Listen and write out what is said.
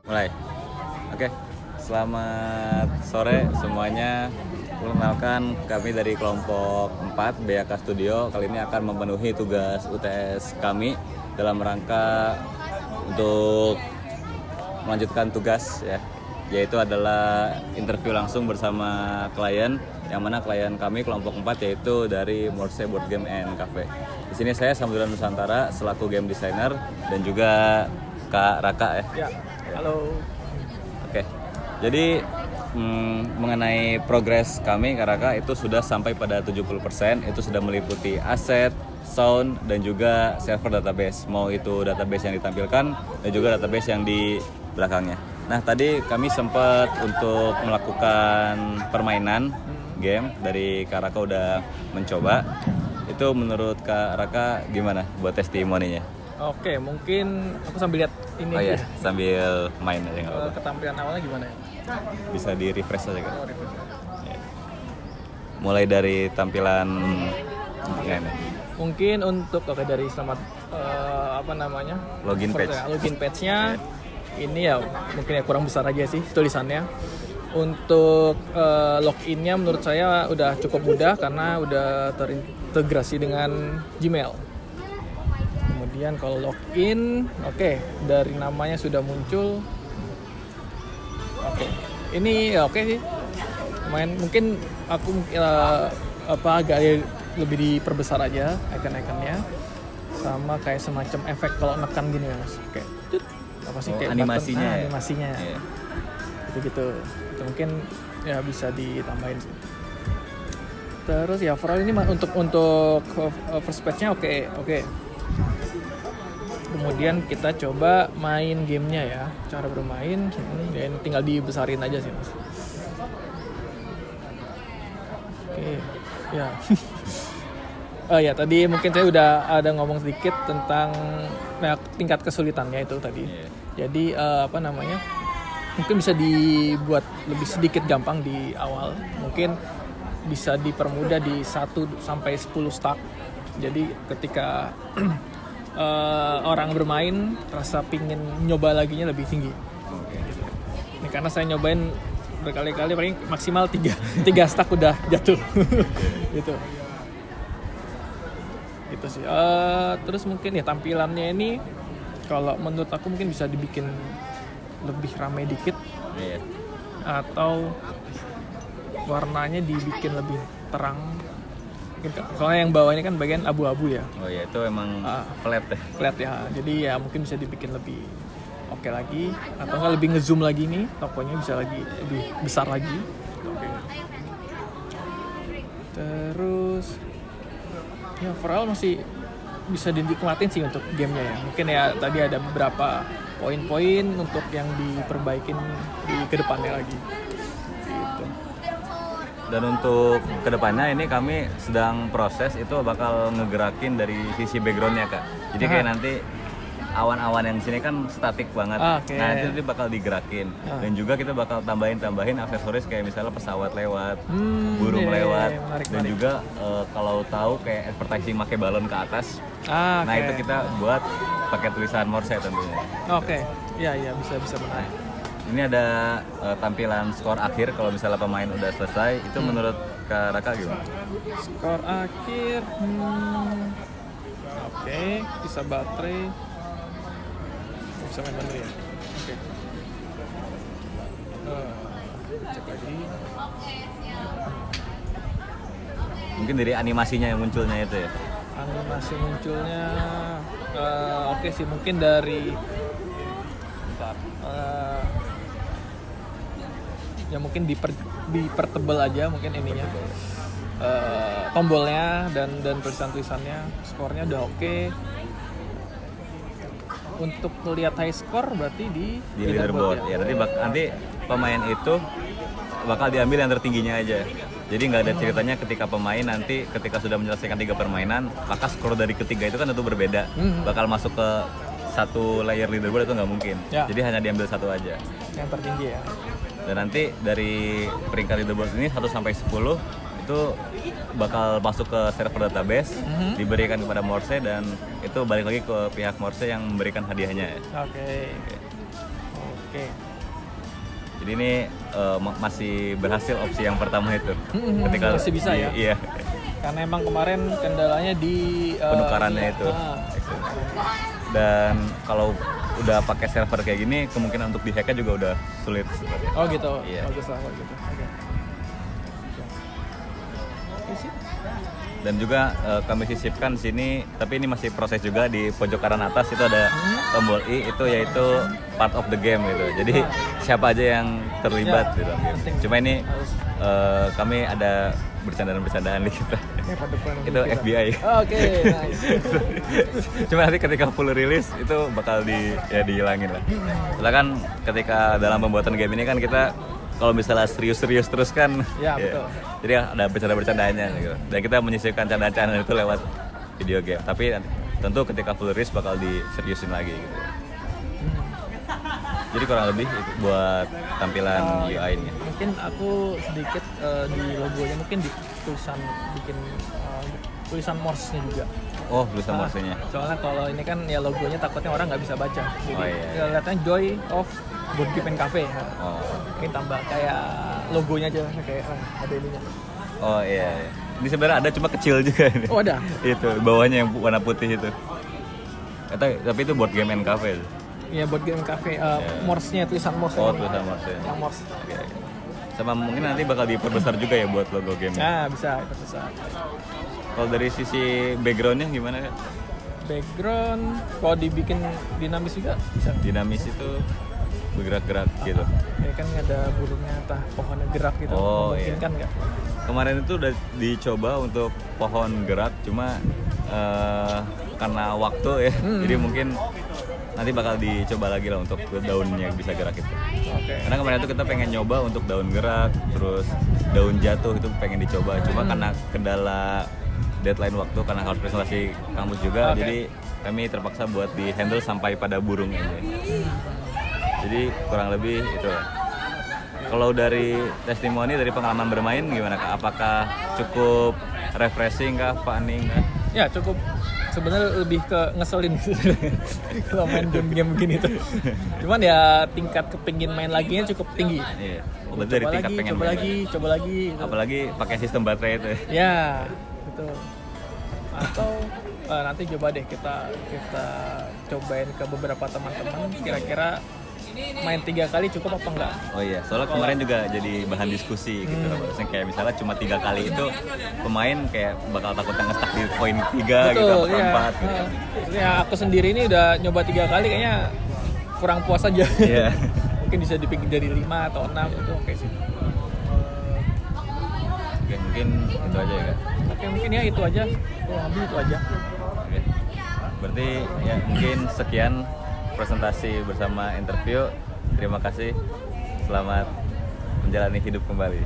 Mulai. Oke. Selamat sore semuanya. Perkenalkan, kami dari kelompok 4 BAK Studio kali ini akan memenuhi tugas UTS kami dalam rangka untuk melanjutkan tugas ya, yaitu adalah interview langsung bersama klien, yang mana klien kami kelompok 4 yaitu dari Morse Board Game and Cafe. Di sini saya Samudra Nusantara selaku game designer dan juga Kak Raka ya. Ya, halo. Oke. Jadi mengenai progres kami Kak Raka itu sudah sampai pada 70%, itu sudah meliputi aset, sound dan juga server database. Mau itu database yang ditampilkan dan juga database yang di belakangnya. Nah, tadi kami sempat untuk melakukan permainan game dari Kak Raka udah mencoba. Itu menurut Kak Raka gimana buat testimoninya? Oke, mungkin aku sambil lihat ini. Oh iya, sambil main aja nggak apa-apa. Ketampilan awalnya gimana ya? Bisa di refresh aja kan? Oh, refresh. Ya. Mulai dari tampilan ini. Mungkin untuk dari selamat Login page. Login page-nya ini ya mungkin ya kurang besar aja sih tulisannya. Untuk login-nya menurut saya udah cukup mudah karena udah terintegrasi dengan Gmail. Kemudian kalau login, oke, dari namanya sudah muncul. Oke, ini ya oke sih. Lumayan, mungkin aku agak lebih diperbesar aja icon-iconnya, sama kayak semacam efek kalau nekan gini ya mas. Oke, apa sih kayak animasinya? button, animasinya. Yeah. Gitu. Itu mungkin ya bisa ditambahin sih. Terus ya overall ini untuk first page-nya oke. Kemudian kita coba main gamenya ya, cara bermain ya tinggal dibesarin aja sih mas. Oke, ya. Ya tadi mungkin saya udah ada ngomong sedikit tentang tingkat kesulitannya itu tadi. Jadi mungkin bisa dibuat lebih sedikit gampang di awal. Mungkin bisa dipermudah di 1 sampai 10 stack. Jadi ketika orang bermain rasa pingin nyoba laginya lebih tinggi. Ini karena saya nyobain berkali-kali paling maksimal 3 stack udah jatuh. Gitu sih. Terus mungkin ya tampilannya ini kalau menurut aku mungkin bisa dibikin lebih ramai dikit. Atau warnanya dibikin lebih terang. Soalnya yang bawah ini kan bagian abu-abu ya. Oh iya, itu emang flat ya. Flat ya. Jadi ya mungkin bisa dibikin lebih oke lagi, atau enggak lebih ngezoom lagi nih, tokonya bisa lagi lebih besar lagi. Oke. Terus ya overall masih bisa dinikmatin sih untuk gamenya ya. Mungkin ya tadi ada beberapa poin-poin untuk yang diperbaikin di kedepannya lagi. Gitu. Dan untuk kedepannya ini kami sedang proses itu bakal ngegerakin dari sisi backgroundnya Kak. Jadi kayak nanti awan-awan yang di sini kan statik banget. Okay. Nah itu bakal digerakin. Dan juga kita bakal tambahin aksesoris kayak misalnya pesawat lewat, burung lewat, dan juga kalau tahu kayak advertising pakai balon ke atas. Nah itu kita buat pakai tulisan Morse tentunya. Oke, iya bisa benar. Ini ada tampilan skor akhir kalau misalnya pemain udah selesai. Itu menurut Kak Raka gimana? Skor akhir, oke, bisa baterai, bisa main baterai ya. Oke. Cek lagi. Mungkin dari animasinya yang munculnya itu ya. Animasi munculnya, oke sih, mungkin dari ya mungkin dipertebal aja mungkin ininya, tombolnya dan tulisannya. Skornya udah oke. Untuk melihat high score berarti di leaderboard ya. Nanti pemain itu bakal diambil yang tertingginya aja. Jadi nggak ada ceritanya ketika pemain nanti ketika sudah menyelesaikan 3 permainan maka skor dari ketiga itu kan tentu berbeda. Bakal masuk ke satu layer leaderboard itu nggak mungkin. Jadi hanya diambil satu aja. Yang tertinggi ya. Dan nanti dari peringkat leaderboard ini 1 sampai 10 itu bakal masuk ke server database, diberikan kepada Morse dan itu balik lagi ke pihak Morse yang memberikan hadiahnya ya. Oke. Jadi ini masih berhasil opsi yang pertama itu. Masih bisa ya? Iya. Karena emang kemarin kendalanya di penukarannya itu. Dan kalau udah pakai server kayak gini, kemungkinan untuk dihacknya juga udah sulit sebenarnya. Oh gitu. Iya. Bagus lah kalau gitu. Oke. Sip. Dan juga kami sisipkan sini, tapi ini masih proses juga di pojok kanan atas itu ada tombol I, itu yaitu part of the game gitu. Jadi siapa aja yang terlibat di dalam game. Cuma ini kami ada bercandaan-bercandaan di kita. Itu FBI. Oke, nice. Cuma nanti ketika full rilis itu bakal dihilangin lah. Soalnya kan ketika dalam pembuatan game ini kan kita kalau misalnya serius-serius terus kan, ya, betul. Jadi ada bercanda-bercandanya gitu. Dan kita menyisipkan candaan-candaan itu lewat video game. Tapi tentu ketika full release bakal diseriusin lagi gitu. Jadi kurang lebih itu buat tampilan UI-nya. Mungkin aku sedikit di logonya mungkin di bikin tulisan Morse-nya juga. Oh, tulisan Morse-nya. Soalnya kalau ini kan ya logonya takutnya orang nggak bisa baca. Jadi iya. Lihatnya Joy of Board Game and Cafe. Mungkin tambah kayak logonya aja kayak ada ininya. Oh iya. Ini sebenarnya ada cuma kecil juga ini. Oh ada. Itu bawahnya yang warna putih itu. Tapi itu Board Game and Cafe. Iya, Board Game and Cafe. Morse-nya tulisan Morse. Oh, tulisan Morse. Yang Morse. Okay. Sama mungkin nanti bakal diperbesar juga ya buat logo game. Nah, bisa diperbesar. Kalau dari sisi background-nya gimana kan? Background kalau dibikin dinamis juga bisa. Dinamis itu bergerak-gerak gitu. Ya kan ada burungnya, entah pohonnya gerak gitu. Oh iya. Kan nggak? Kemarin itu udah dicoba untuk pohon gerak, cuma karena waktu ya, jadi mungkin nanti bakal dicoba lagi lah untuk daunnya bisa gerak itu. Karena kemarin itu kita pengen nyoba untuk daun gerak, terus daun jatuh itu pengen dicoba, cuma karena kendala deadline waktu karena harus presentasi kampus juga, jadi kami terpaksa buat di handle sampai pada burung aja. Jadi kurang lebih itu. Kalau dari testimoni dari pengalaman bermain gimana Kak? Apakah cukup refreshing kah, funny kah? Ya cukup. Sebenarnya lebih ke ngeselin kalau main game begini tuh. Cuman ya tingkat kepingin main laginya cukup tinggi. Iya. Berarti dari tingkat pengen coba main lagi. Gitu. Apalagi pakai sistem baterai itu. Ya, betul. Atau nanti coba deh kita cobain ke beberapa teman-teman kira-kira main 3 kali cukup apa enggak? Oh iya, soalnya kemarin juga jadi bahan diskusi gitu. Maksudnya kayak misalnya cuma 3 kali itu pemain kayak bakal takut nge-stuck di poin 3 gitu atau 4 gitu. Ya aku sendiri ini udah nyoba 3 kali kayaknya kurang puas aja. Iya. Mungkin bisa dipikir dari 5 atau 6 itu oke sih. Oke, mungkin itu aja ya Kak. Oke, mungkin ya itu aja. Ambil itu aja. Oke. Berarti ya mungkin sekian presentasi bersama interview. Terima kasih. Selamat menjalani hidup kembali.